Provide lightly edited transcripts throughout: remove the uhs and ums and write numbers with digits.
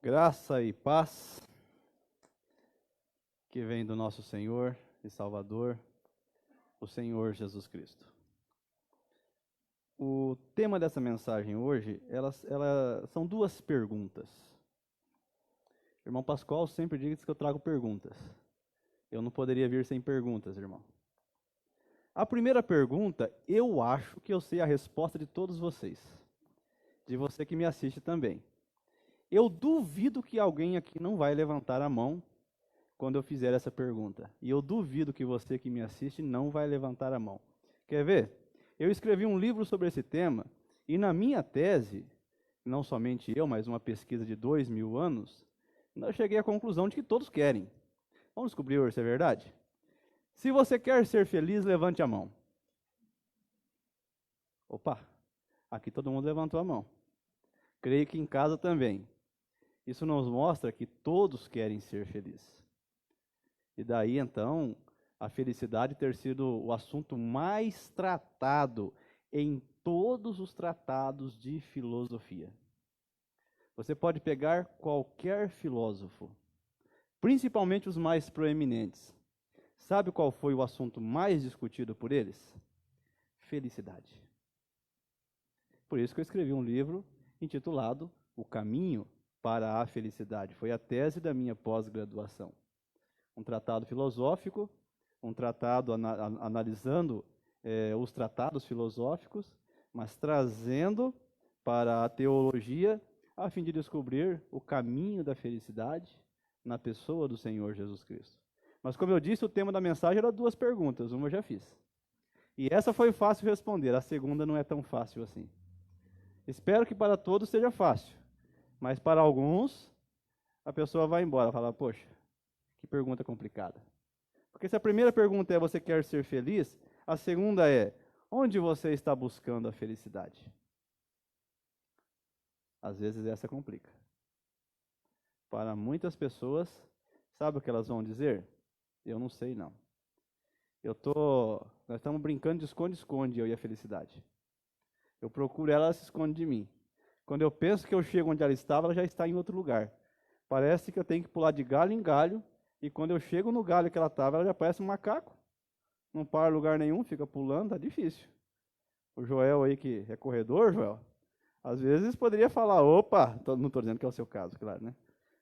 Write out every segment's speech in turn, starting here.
Graça e paz que vem do nosso Senhor e Salvador, o Senhor Jesus Cristo. O tema dessa mensagem hoje, são duas perguntas. O irmão Pascoal sempre diz que eu trago perguntas. Eu não poderia vir sem perguntas, irmão. A primeira pergunta, eu acho que eu sei a resposta de todos vocês. De você que me assiste também. Eu duvido que alguém aqui não vai levantar a mão quando eu fizer essa pergunta. E eu duvido que você que me assiste não vai levantar a mão. Quer ver? Eu escrevi um livro sobre esse tema e na minha tese, não somente eu, mas uma pesquisa de 2000 anos, eu cheguei à conclusão de que todos querem. Vamos descobrir hoje se é verdade? Se você quer ser feliz, levante a mão. Opa, aqui todo mundo levantou a mão. Creio que em casa também. Isso nos mostra que todos querem ser felizes. E daí, então, a felicidade ter sido o assunto mais tratado em todos os tratados de filosofia. Você pode pegar qualquer filósofo, principalmente os mais proeminentes. Sabe qual foi o assunto mais discutido por eles? Felicidade. Por isso que eu escrevi um livro intitulado O Caminho para a Felicidade. Foi a tese da minha pós-graduação. Um tratado filosófico, um tratado analisando os tratados filosóficos, mas trazendo para a teologia a fim de descobrir o caminho da felicidade na pessoa do Senhor Jesus Cristo. Mas como eu disse, o tema da mensagem era duas perguntas, uma eu já fiz. E essa foi fácil responder, a segunda não é tão fácil assim. Espero que para todos seja fácil. Mas para alguns, a pessoa vai embora, fala, poxa, que pergunta complicada. Porque se a primeira pergunta é, você quer ser feliz? A segunda é, onde você está buscando a felicidade? Às vezes essa complica. Para muitas pessoas, sabe o que elas vão dizer? Eu não sei não. Nós estamos brincando de esconde-esconde, eu e a felicidade. Eu procuro ela, ela se esconde de mim. Quando eu penso que eu chego onde ela estava, ela já está em outro lugar. Parece que eu tenho que pular de galho em galho, e quando eu chego no galho que ela estava, ela já parece um macaco. Não para em lugar nenhum, fica pulando, tá difícil. O Joel aí, que é corredor, Joel, às vezes poderia falar, opa, não estou dizendo que é o seu caso, claro, né?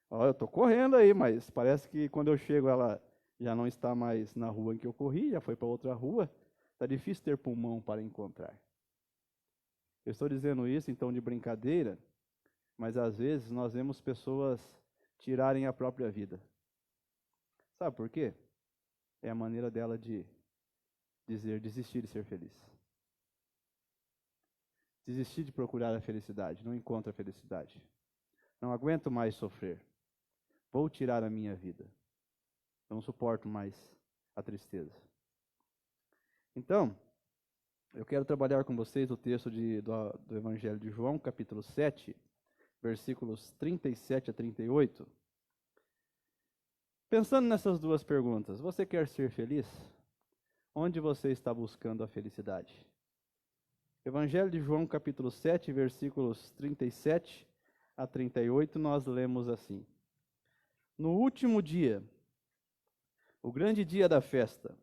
Ó, eu estou correndo aí, mas parece que quando eu chego ela já não está mais na rua em que eu corri, já foi para outra rua. Está difícil ter pulmão para encontrar. Eu estou dizendo isso, então, de brincadeira, mas às vezes nós vemos pessoas tirarem a própria vida. Sabe por quê? É a maneira dela de dizer, desistir de ser feliz. Desistir de procurar a felicidade, não encontro a felicidade. Não aguento mais sofrer. Vou tirar a minha vida. Não suporto mais a tristeza. Então, eu quero trabalhar com vocês o texto do Evangelho de João, capítulo 7, versículos 37 a 38. Pensando nessas duas perguntas, você quer ser feliz? Onde você está buscando a felicidade? Evangelho de João, capítulo 7, versículos 37 a 38, nós lemos assim. No último dia, o grande dia da festa,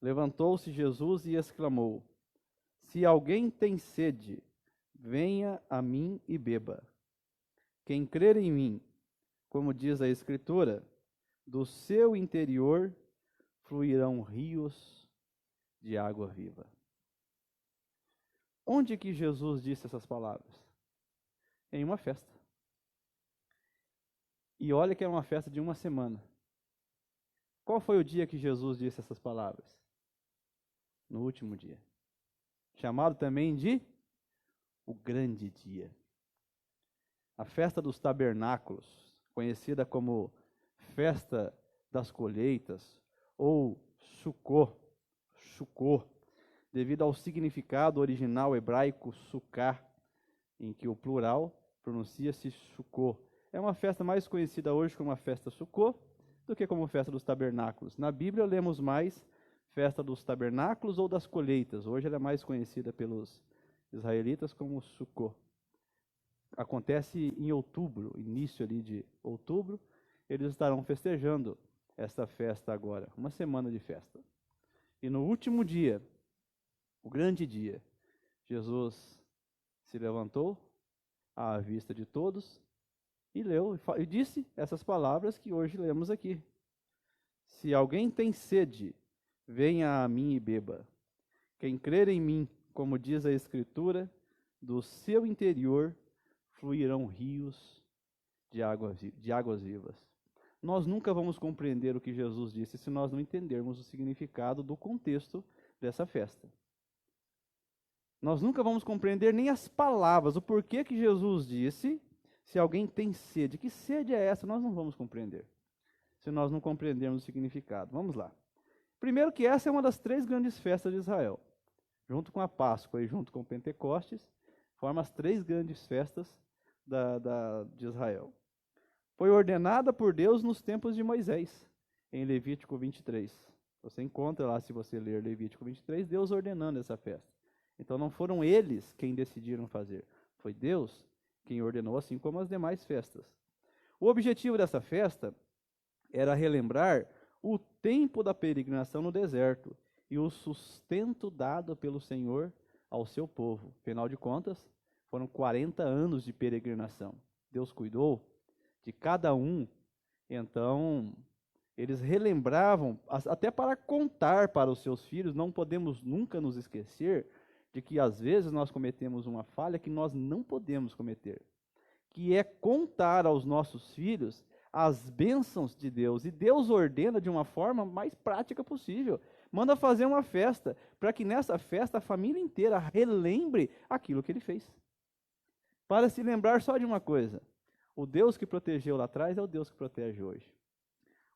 levantou-se Jesus e exclamou, se alguém tem sede, venha a mim e beba. Quem crer em mim, como diz a Escritura, do seu interior fluirão rios de água viva. Onde que Jesus disse essas palavras? Em uma festa. E olha que é uma festa de uma semana. Qual foi o dia que Jesus disse essas palavras? No último dia. Chamado também de o grande dia. A festa dos tabernáculos, conhecida como festa das colheitas, ou Sukkot, devido ao significado original hebraico Sukkah, em que o plural pronuncia-se Sukkot. É uma festa mais conhecida hoje como a festa Sukkot do que como festa dos tabernáculos. Na Bíblia lemos mais festa dos tabernáculos ou das colheitas. Hoje ela é mais conhecida pelos israelitas como Sukkot. acontece em outubro, início ali de outubro, eles estarão festejando esta festa agora, uma semana de festa. E no último dia, o grande dia, Jesus se levantou à vista de todos e leu e disse essas palavras que hoje lemos aqui. Se alguém tem sede, venha a mim e beba. Quem crer em mim, como diz a Escritura, do seu interior fluirão rios de águas vivas. Nós nunca vamos compreender o que Jesus disse se nós não entendermos o significado do contexto dessa festa. Nós nunca vamos compreender nem as palavras, o porquê que Jesus disse, se alguém tem sede. Que sede é essa? Nós não vamos compreender, se nós não compreendermos o significado. Vamos lá. Primeiro que essa é uma das 3 grandes festas de Israel. Junto com a Páscoa e junto com o Pentecostes, forma as 3 grandes festas de Israel. Foi ordenada por Deus nos tempos de Moisés, em Levítico 23. Você encontra lá, se você ler Levítico 23, Deus ordenando essa festa. Então não foram eles quem decidiram fazer, foi Deus quem ordenou, assim como as demais festas. O objetivo dessa festa era relembrar o tempo da peregrinação no deserto e o sustento dado pelo Senhor ao seu povo. Afinal de contas, foram 40 anos de peregrinação. Deus cuidou de cada um, então eles relembravam, até para contar para os seus filhos. Não podemos nunca nos esquecer de que às vezes nós cometemos uma falha que nós não podemos cometer, que é contar aos nossos filhos as bênçãos de Deus. E Deus ordena de uma forma mais prática possível. Manda fazer uma festa, para que nessa festa a família inteira relembre aquilo que ele fez. Para se lembrar só de uma coisa: o Deus que protegeu lá atrás é o Deus que protege hoje.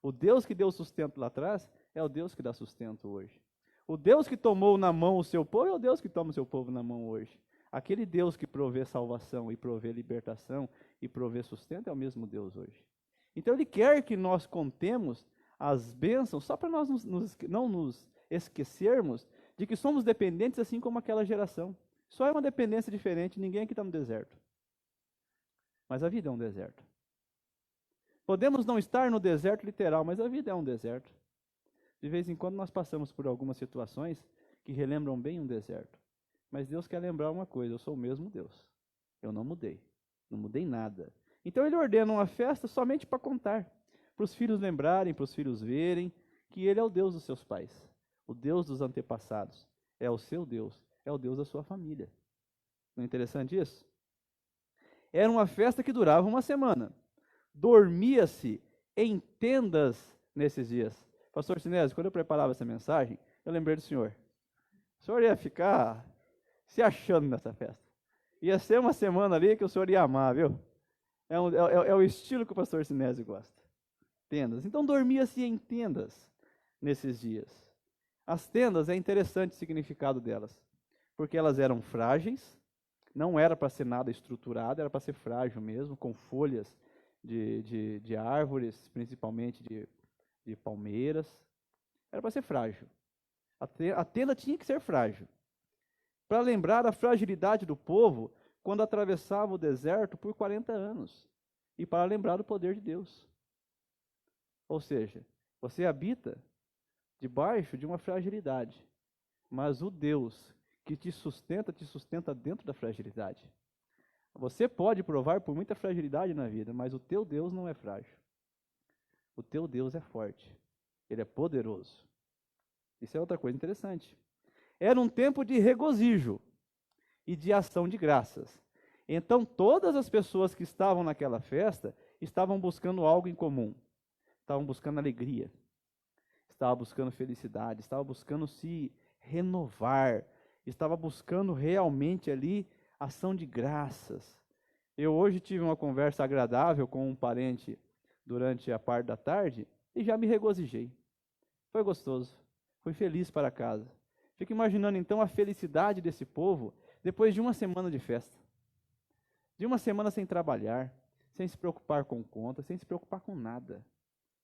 O Deus que deu sustento lá atrás é o Deus que dá sustento hoje. O Deus que tomou na mão o seu povo é o Deus que toma o seu povo na mão hoje. Aquele Deus que provê salvação e provê libertação e provê sustento é o mesmo Deus hoje. Então Ele quer que nós contemos as bênçãos, só para nós não nos esquecermos de que somos dependentes assim como aquela geração. Só é uma dependência diferente, ninguém aqui está no deserto. Mas a vida é um deserto. Podemos não estar no deserto literal, mas a vida é um deserto. De vez em quando nós passamos por algumas situações que relembram bem um deserto. Mas Deus quer lembrar uma coisa: eu sou o mesmo Deus. Eu não mudei nada. Então Ele ordena uma festa somente para contar, para os filhos lembrarem, para os filhos verem que Ele é o Deus dos seus pais, o Deus dos antepassados, é o seu Deus, é o Deus da sua família. Não é interessante isso? Era uma festa que durava uma semana. Dormia-se em tendas nesses dias. Pastor Sinésio, quando eu preparava essa mensagem, eu lembrei do senhor. O senhor ia ficar se achando nessa festa. Ia ser uma semana ali que o senhor ia amar, viu? É o estilo que o pastor Sinésio gosta. Tendas. Então dormia-se em tendas nesses dias. As tendas, é interessante o significado delas, porque elas eram frágeis, não era para ser nada estruturado, era para ser frágil mesmo, com folhas de árvores, principalmente de palmeiras. Era para ser frágil. A tenda tinha que ser frágil, para lembrar a fragilidade do povo quando atravessava o deserto por 40 anos, e para lembrar do poder de Deus. Ou seja, você habita debaixo de uma fragilidade, mas o Deus que te sustenta dentro da fragilidade. Você pode provar por muita fragilidade na vida, mas o teu Deus não é frágil. O teu Deus é forte. Ele é poderoso. Isso é outra coisa interessante. Era um tempo de regozijo e de ação de graças. Então, todas as pessoas que estavam naquela festa estavam buscando algo em comum. Estavam buscando alegria. Estavam buscando felicidade. Estavam buscando se renovar. Estavam buscando realmente ali ação de graças. Eu hoje tive uma conversa agradável com um parente durante a parte da tarde e já me regozijei. Foi gostoso. Fui feliz para casa. Fico imaginando então a felicidade desse povo depois de uma semana de festa. De uma semana sem trabalhar, sem se preocupar com conta, sem se preocupar com nada.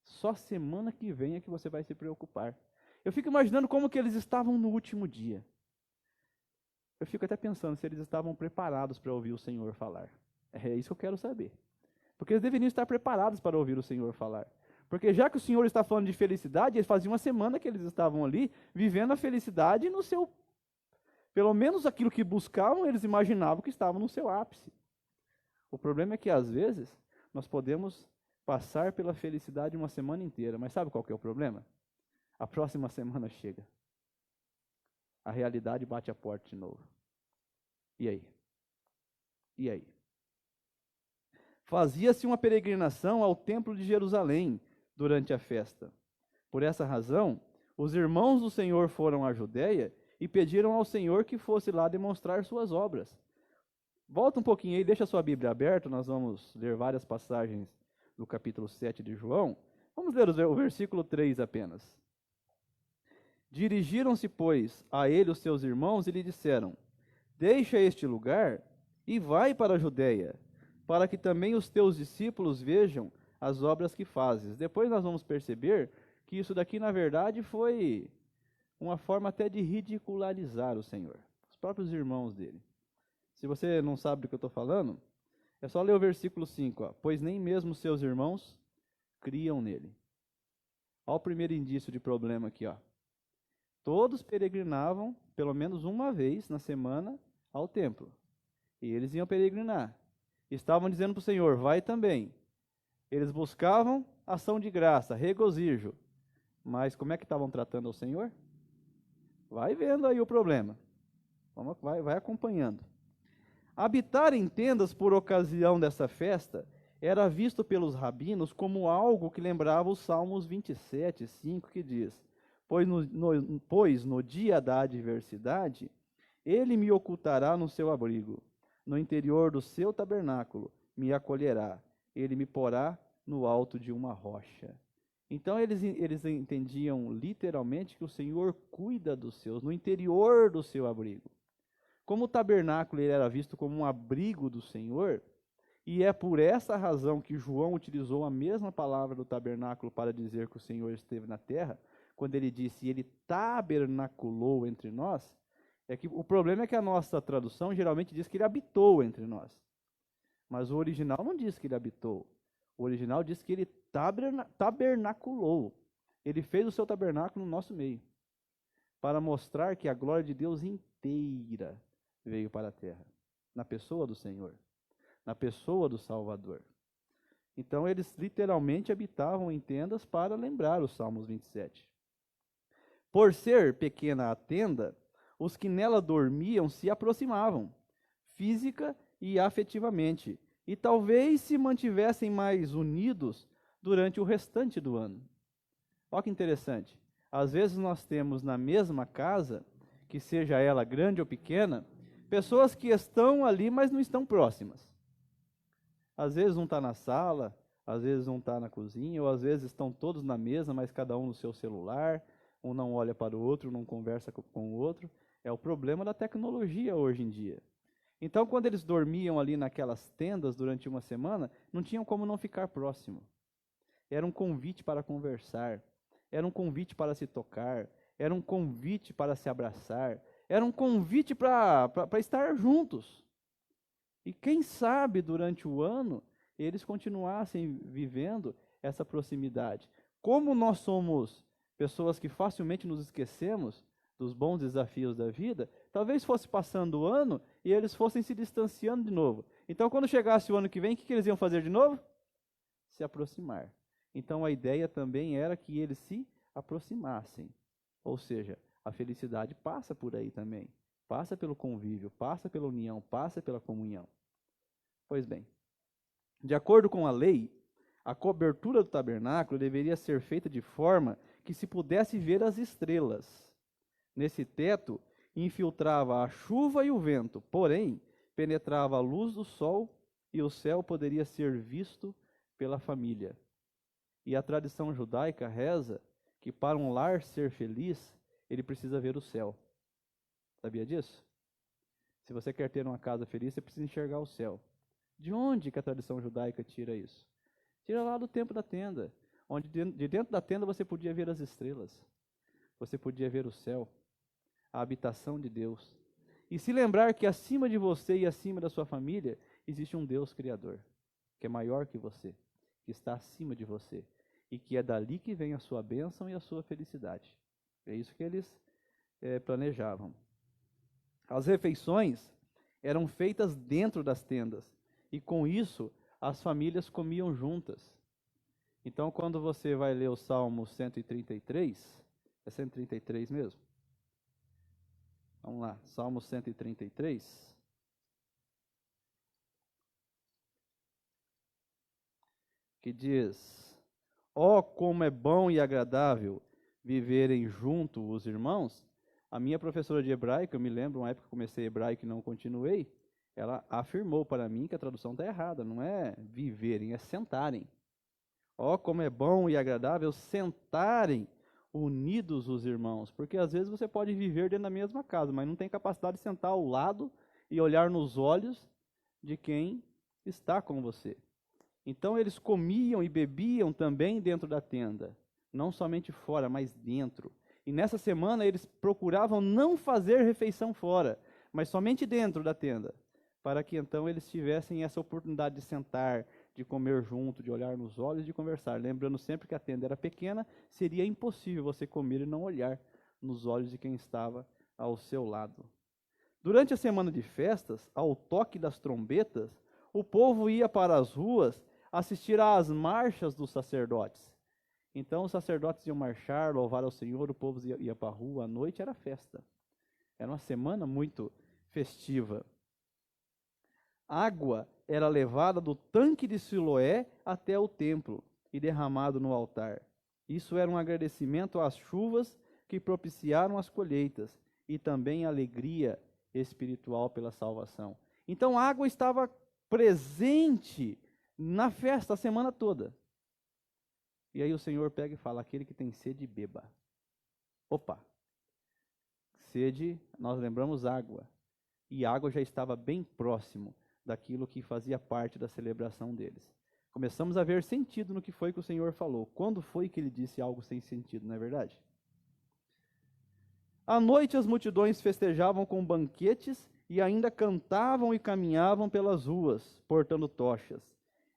Só semana que vem é que você vai se preocupar. Eu fico imaginando como que eles estavam no último dia. Eu fico até pensando se eles estavam preparados para ouvir o Senhor falar. É isso que eu quero saber. Porque eles deveriam estar preparados para ouvir o Senhor falar. Porque já que o Senhor está falando de felicidade, eles faziam uma semana que eles estavam ali, vivendo a felicidade no seu... Pelo menos aquilo que buscavam, eles imaginavam que estavam no seu ápice. O problema é que, às vezes, nós podemos passar pela felicidade uma semana inteira. Mas sabe qual que é o problema? A próxima semana chega. A realidade bate a porta de novo. E aí? E aí? Fazia-se uma peregrinação ao templo de Jerusalém durante a festa. Por essa razão, os irmãos do Senhor foram à Judéia e pediram ao Senhor que fosse lá demonstrar suas obras. Volta um pouquinho aí, deixa a sua Bíblia aberta, nós vamos ler várias passagens do capítulo 7 de João. Vamos ler o versículo 3 apenas. Dirigiram-se, pois, a ele os seus irmãos e lhe disseram: Deixa este lugar e vai para a Judéia, para que também os teus discípulos vejam as obras que fazes. Depois nós vamos perceber que isso daqui, na verdade, foi uma forma até de ridicularizar o Senhor, os próprios irmãos dele. Se você não sabe do que eu estou falando, é só ler o versículo 5, ó. Pois nem mesmo seus irmãos criam nele. Olha o primeiro indício de problema aqui, ó. Todos peregrinavam, pelo menos uma vez na semana, ao templo. E eles iam peregrinar. Estavam dizendo para o Senhor, vai também. Eles buscavam ação de graça, regozijo. Mas como é que estavam tratando o Senhor? Vai vendo aí o problema. Vai acompanhando. Habitar em tendas por ocasião dessa festa era visto pelos rabinos como algo que lembrava os Salmos 27, 5, que diz: Pois no dia da adversidade, ele me ocultará no seu abrigo, no interior do seu tabernáculo me acolherá, ele me porá no alto de uma rocha. Então eles entendiam literalmente que o Senhor cuida dos seus, no interior do seu abrigo. Como o tabernáculo ele era visto como um abrigo do Senhor, e é por essa razão que João utilizou a mesma palavra do tabernáculo para dizer que o Senhor esteve na terra, quando ele disse, ele tabernaculou entre nós, é que o problema é que a nossa tradução geralmente diz que ele habitou entre nós. Mas o original não diz que ele habitou. O original diz que ele tabernaculou. Ele fez o seu tabernáculo no nosso meio, para mostrar que a glória de Deus inteira veio para a terra, na pessoa do Senhor, na pessoa do Salvador. Então eles literalmente habitavam em tendas para lembrar os Salmos 27. Por ser pequena a tenda, os que nela dormiam se aproximavam, física e afetivamente, e talvez se mantivessem mais unidos durante o restante do ano. Olha que interessante. Às vezes nós temos na mesma casa, que seja ela grande ou pequena, pessoas que estão ali, mas não estão próximas. Às vezes um está na sala, às vezes um está na cozinha, ou às vezes estão todos na mesa, mas cada um no seu celular, um não olha para o outro, não conversa com o outro. É o problema da tecnologia hoje em dia. Então, quando eles dormiam ali naquelas tendas durante uma semana, não tinham como não ficar próximo. Era um convite para conversar, era um convite para se tocar, era um convite para se abraçar, era um convite para estar juntos. E quem sabe durante o ano eles continuassem vivendo essa proximidade. Como nós somos pessoas que facilmente nos esquecemos dos bons desafios da vida, talvez fosse passando o ano e eles fossem se distanciando de novo. Então, quando chegasse o ano que vem, o que eles iam fazer de novo? Se aproximar. Então, a ideia também era que eles se aproximassem. Ou seja, a felicidade passa por aí também. Passa pelo convívio, passa pela união, passa pela comunhão. Pois bem, de acordo com a lei, a cobertura do tabernáculo deveria ser feita de forma que se pudesse ver as estrelas. Nesse teto, infiltrava a chuva e o vento, porém, penetrava a luz do sol e o céu poderia ser visto pela família. E a tradição judaica reza que para um lar ser feliz, ele precisa ver o céu. Sabia disso? Se você quer ter uma casa feliz, você precisa enxergar o céu. De onde que a tradição judaica tira isso? Tira lá do tempo da tenda, onde de dentro da tenda você podia ver as estrelas, você podia ver o céu, a habitação de Deus. e se lembrar que acima de você e acima da sua família existe um Deus Criador, que é maior que você, que está acima de você, e que é dali que vem a sua bênção e a sua felicidade. É isso que eles planejavam. As refeições eram feitas dentro das tendas, e com isso as famílias comiam juntas. Então, quando você vai ler o Salmo 133, é 133 mesmo? Vamos lá, Salmo 133. Que diz: ó, como é bom e agradável viverem junto os irmãos. A minha professora de hebraico, eu me lembro, uma época que comecei hebraico e não continuei, ela afirmou para mim que a tradução está errada, não é viverem, é sentarem. Ó, como é bom e agradável sentarem unidos os irmãos, porque às vezes você pode viver dentro da mesma casa, mas não tem capacidade de sentar ao lado e olhar nos olhos de quem está com você. Então eles comiam e bebiam também dentro da tenda, não somente fora, mas dentro. E nessa semana eles procuravam não fazer refeição fora, mas somente dentro da tenda, para que então eles tivessem essa oportunidade de sentar, de comer junto, de olhar nos olhos, de conversar. Lembrando sempre que a tenda era pequena, seria impossível você comer e não olhar nos olhos de quem estava ao seu lado. Durante a semana de festas, ao toque das trombetas, o povo ia para as ruas assistir às marchas dos sacerdotes. Então os sacerdotes iam marchar, louvar ao Senhor, o povo ia para a rua, à noite era festa. Era uma semana muito festiva. Água era levada do tanque de Siloé até o templo e derramado no altar. Isso era um agradecimento às chuvas que propiciaram as colheitas e também alegria espiritual pela salvação. Então a água estava presente na festa a semana toda. E aí o Senhor pega e fala: aquele que tem sede, beba. Opa! Sede, nós lembramos água. E água já estava bem próximo daquilo que fazia parte da celebração deles. Começamos a ver sentido no que foi que o Senhor falou. Quando foi que ele disse algo sem sentido, não é verdade? À noite as multidões festejavam com banquetes e ainda cantavam e caminhavam pelas ruas, portando tochas.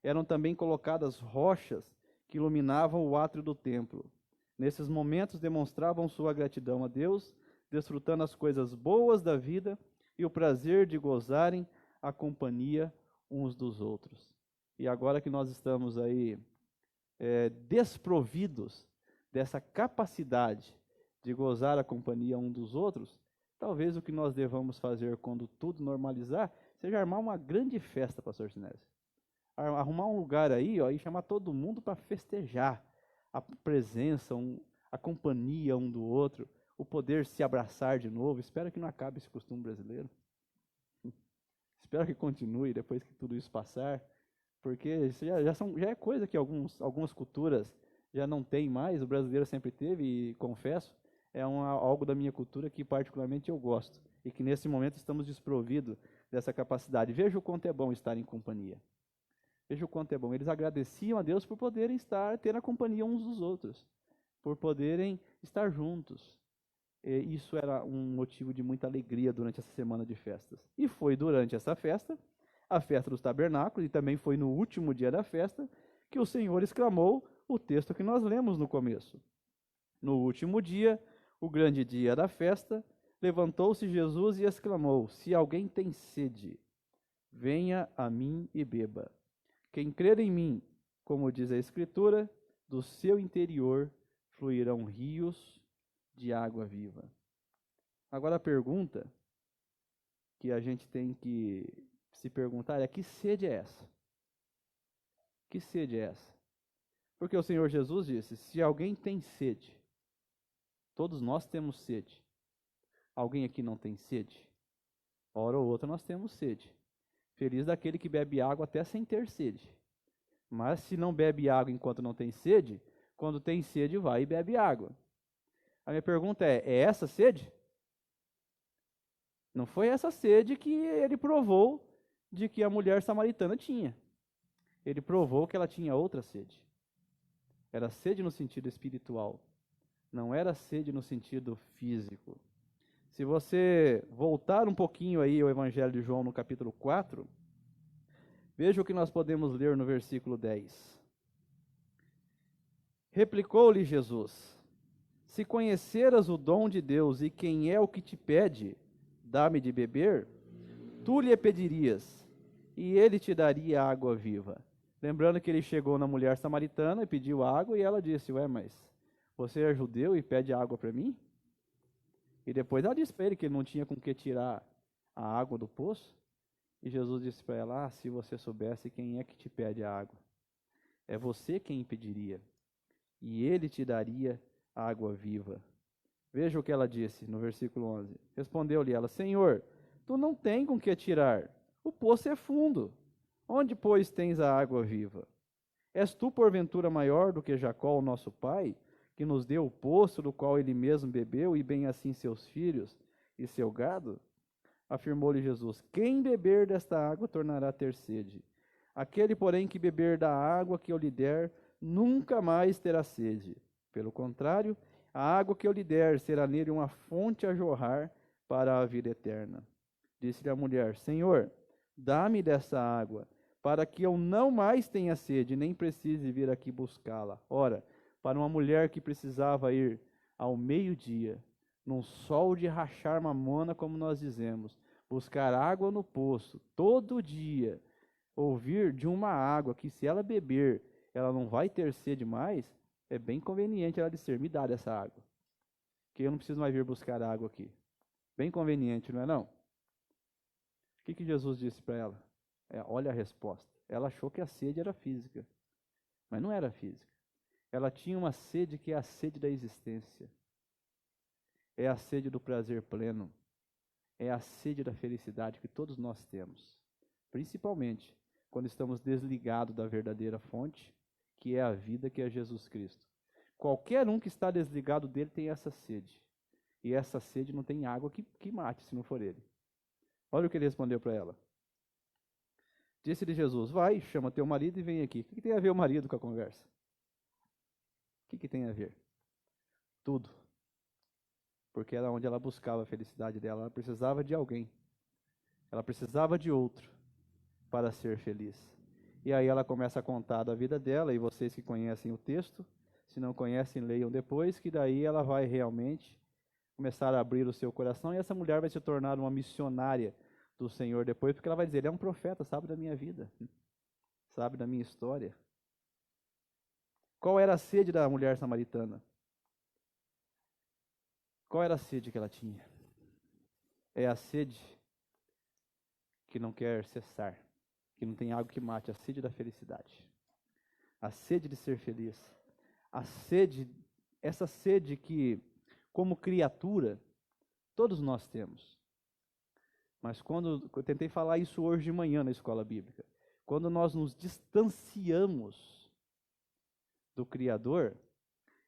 Eram também colocadas rochas que iluminavam o átrio do templo. Nesses momentos demonstravam sua gratidão a Deus, desfrutando as coisas boas da vida e o prazer de gozarem a companhia uns dos outros. E agora que nós estamos aí desprovidos dessa capacidade de gozar a companhia um dos outros, talvez o que nós devamos fazer quando tudo normalizar seja armar uma grande festa, pastor Sinésio. Arrumar um lugar aí, ó, e chamar todo mundo para festejar a presença, a companhia um do outro, o poder se abraçar de novo. Espero que não acabe esse costume brasileiro. Espero que continue depois que tudo isso passar, porque isso já é coisa que algumas culturas já não têm mais, o brasileiro sempre teve, e confesso, é algo da minha cultura que particularmente eu gosto, e que nesse momento estamos desprovidos dessa capacidade. Veja o quanto é bom estar em companhia. Veja o quanto é bom. Eles agradeciam a Deus por poderem ter a companhia uns dos outros, por poderem estar juntos. E isso era um motivo de muita alegria durante essa semana de festas. E foi durante essa festa, a festa dos tabernáculos, e também foi no último dia da festa, que o Senhor exclamou o texto que nós lemos no começo. No último dia, o grande dia da festa, levantou-se Jesus e exclamou: se alguém tem sede, venha a mim e beba. Quem crer em mim, como diz a Escritura, do seu interior fluirão rios de água viva. Agora a pergunta que a gente tem que se perguntar é: que sede é essa? Que sede é essa? Porque o Senhor Jesus disse: se alguém tem sede, todos nós temos sede. Alguém aqui não tem sede? Hora ou outra nós temos sede. Feliz daquele que bebe água até sem ter sede. Mas se não bebe água enquanto não tem sede, quando tem sede vai e bebe água. A minha pergunta é essa sede? Não foi essa sede que ele provou de que a mulher samaritana tinha. Ele provou que ela tinha outra sede. Era sede no sentido espiritual. Não era sede no sentido físico. Se você voltar um pouquinho aí ao Evangelho de João no capítulo 4, veja o que nós podemos ler no versículo 10. Replicou-lhe Jesus: se conheceras o dom de Deus e quem é o que te pede, dá-me de beber, tu lhe pedirias, e ele te daria água viva. Lembrando que ele chegou na mulher samaritana e pediu água, e ela disse: ué, mas você é judeu e pede água para mim? E depois ela disse para ele que ele não tinha com que tirar a água do poço. E Jesus disse para ela: se você soubesse quem é que te pede a água, é você quem pediria, e ele te daria água viva. Veja o que ela disse no versículo 11. Respondeu-lhe ela: Senhor, tu não tens com que tirar, o poço é fundo. Onde, pois, tens a água viva? És tu, porventura, maior do que Jacó, o nosso pai, que nos deu o poço do qual ele mesmo bebeu, e bem assim seus filhos e seu gado? Afirmou-lhe Jesus: quem beber desta água tornará a ter sede. Aquele, porém, que beber da água que eu lhe der, nunca mais terá sede. Pelo contrário, a água que eu lhe der será nele uma fonte a jorrar para a vida eterna. Disse-lhe a mulher: Senhor, dá-me dessa água, para que eu não mais tenha sede, nem precise vir aqui buscá-la. Ora, para uma mulher que precisava ir ao meio-dia, num sol de rachar mamona, como nós dizemos, buscar água no poço, todo dia, ouvir de uma água que, se ela beber, ela não vai ter sede mais, é bem conveniente ela dizer: me dá dessa água, que eu não preciso mais vir buscar água aqui. Bem conveniente, não é não? O que Jesus disse para ela? Olha a resposta. Ela achou que a sede era física, mas não era física. Ela tinha uma sede que é a sede da existência. É a sede do prazer pleno. É a sede da felicidade que todos nós temos. Principalmente quando estamos desligados da verdadeira fonte, que é a vida, que é Jesus Cristo. Qualquer um que está desligado dele tem essa sede. E essa sede não tem água que mate, se não for ele. Olha o que ele respondeu para ela. Disse-lhe Jesus: vai, chama teu marido e vem aqui. O que tem a ver o marido com a conversa? O que tem a ver? Tudo. Porque era onde ela buscava a felicidade dela. Ela precisava de alguém. Ela precisava de outro para ser feliz. E aí ela começa a contar da vida dela, e vocês que conhecem o texto, se não conhecem, leiam depois, que daí ela vai realmente começar a abrir o seu coração, e essa mulher vai se tornar uma missionária do Senhor depois, porque ela vai dizer: ele é um profeta, sabe da minha vida, sabe da minha história. Qual era a sede da mulher samaritana? Qual era a sede que ela tinha? É a sede que não quer cessar, que não tem água que mate, a sede da felicidade, a sede de ser feliz, a sede, essa sede que, como criatura, todos nós temos. Mas quando, eu tentei falar isso hoje de manhã na escola bíblica, quando nós nos distanciamos do Criador,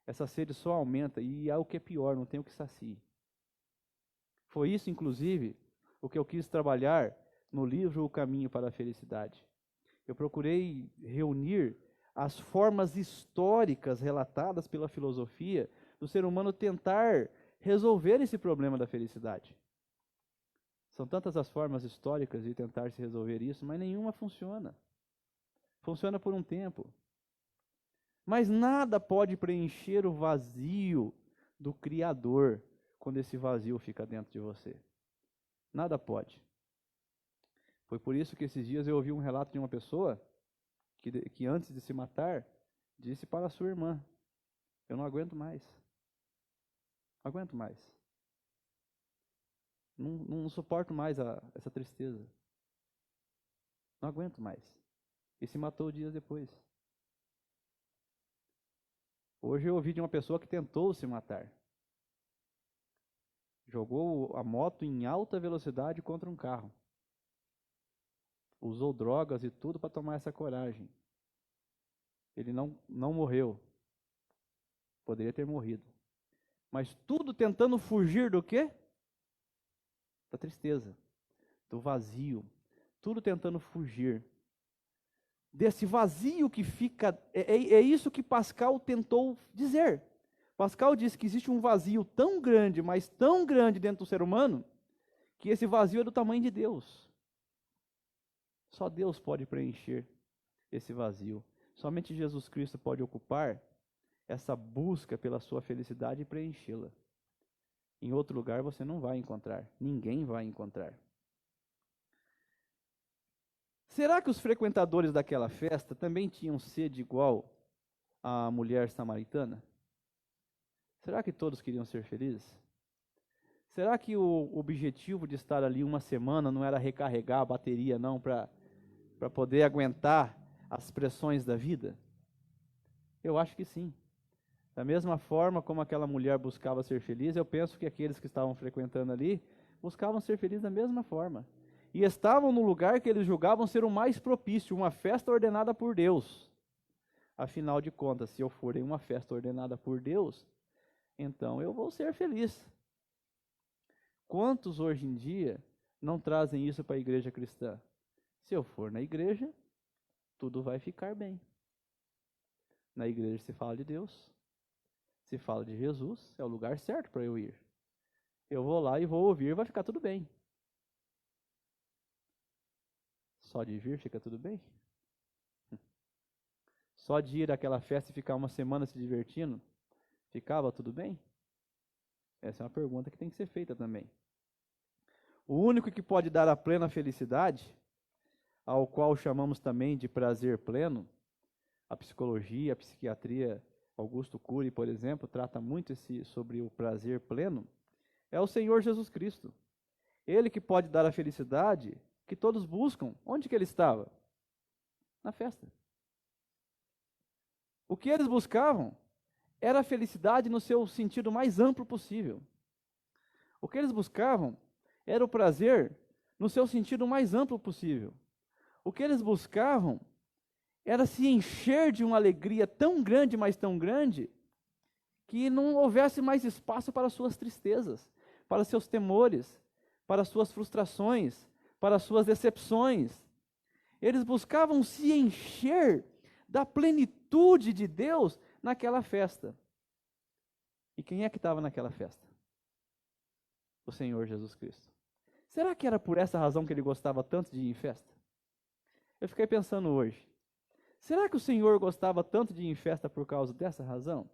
essa sede só aumenta, e é o que é pior, não tem o que sacie. Foi isso, inclusive, o que eu quis trabalhar no livro O Caminho para a Felicidade. Eu procurei reunir as formas históricas relatadas pela filosofia do ser humano tentar resolver esse problema da felicidade. São tantas as formas históricas de tentar se resolver isso, mas nenhuma funciona. Funciona por um tempo. Mas nada pode preencher o vazio do Criador quando esse vazio fica dentro de você. Nada pode. Foi por isso que esses dias eu ouvi um relato de uma pessoa que antes de se matar, disse para a sua irmã: eu não aguento mais. Não aguento mais. Não suporto mais essa tristeza. Não aguento mais. E se matou dias depois. Hoje eu ouvi de uma pessoa que tentou se matar. Jogou a moto em alta velocidade contra um carro. Usou drogas e tudo para tomar essa coragem. Ele não morreu. Poderia ter morrido. Mas tudo tentando fugir do quê? Da tristeza, do vazio. Tudo tentando fugir desse vazio que fica. É isso que Pascal tentou dizer. Pascal disse que existe um vazio tão grande, mas tão grande dentro do ser humano, que esse vazio é do tamanho de Deus. Só Deus pode preencher esse vazio. Somente Jesus Cristo pode ocupar essa busca pela sua felicidade e preenchê-la. Em outro lugar você não vai encontrar, ninguém vai encontrar. Será que os frequentadores daquela festa também tinham sede igual à mulher samaritana? Será que todos queriam ser felizes? Será que o objetivo de estar ali uma semana não era recarregar a bateria, não, para poder aguentar as pressões da vida? Eu acho que sim. Da mesma forma como aquela mulher buscava ser feliz, eu penso que aqueles que estavam frequentando ali buscavam ser felizes da mesma forma. E estavam no lugar que eles julgavam ser o mais propício, uma festa ordenada por Deus. Afinal de contas, se eu for em uma festa ordenada por Deus, então eu vou ser feliz. Quantos hoje em dia não trazem isso para a igreja cristã? Se eu for na igreja, tudo vai ficar bem. Na igreja se fala de Deus, se fala de Jesus, é o lugar certo para eu ir. Eu vou lá e vou ouvir, vai ficar tudo bem. Só de vir fica tudo bem? Só de ir àquela festa e ficar uma semana se divertindo, ficava tudo bem? Essa é uma pergunta que tem que ser feita também. O único que pode dar a plena felicidade, ao qual chamamos também de prazer pleno, a psicologia, a psiquiatria, Augusto Cury, por exemplo, trata muito sobre o prazer pleno, é o Senhor Jesus Cristo. Ele que pode dar a felicidade que todos buscam. Onde que ele estava? Na festa. O que eles buscavam era a felicidade no seu sentido mais amplo possível. O que eles buscavam era o prazer no seu sentido mais amplo possível. O que eles buscavam era se encher de uma alegria tão grande, mas tão grande, que não houvesse mais espaço para suas tristezas, para seus temores, para suas frustrações, para suas decepções. Eles buscavam se encher da plenitude de Deus naquela festa. E quem é que estava naquela festa? O Senhor Jesus Cristo. Será que era por essa razão que ele gostava tanto de ir em festa? Eu fiquei pensando hoje. Será que o Senhor gostava tanto de ir em festa por causa dessa razão?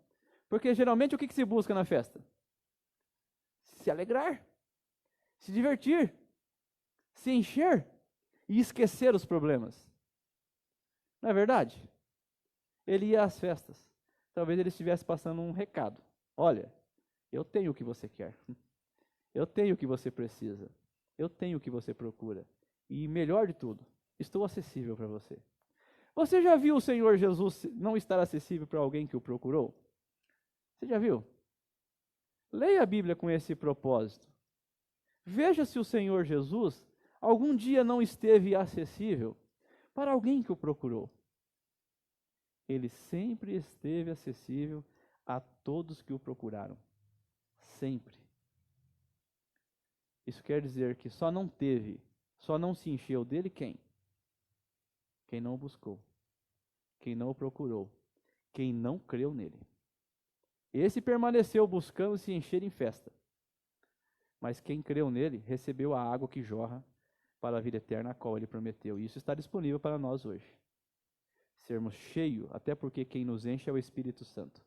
Porque geralmente o que se busca na festa? Se alegrar, se divertir, se encher e esquecer os problemas. Não é verdade? Ele ia às festas. Talvez ele estivesse passando um recado. Olha, eu tenho o que você quer. Eu tenho o que você precisa. Eu tenho o que você procura. E melhor de tudo, estou acessível para você. Você já viu o Senhor Jesus não estar acessível para alguém que o procurou? Você já viu? Leia a Bíblia com esse propósito. Veja se o Senhor Jesus algum dia não esteve acessível para alguém que o procurou. Ele sempre esteve acessível a todos que o procuraram. Sempre. Isso quer dizer que só não se encheu dele quem? Quem não o buscou. Quem não o procurou. Quem não creu nele. Esse permaneceu buscando se encher em festa. Mas quem creu nele recebeu a água que jorra para a vida eterna, a qual ele prometeu. E isso está disponível para nós hoje. Sermos cheios, até porque quem nos enche é o Espírito Santo.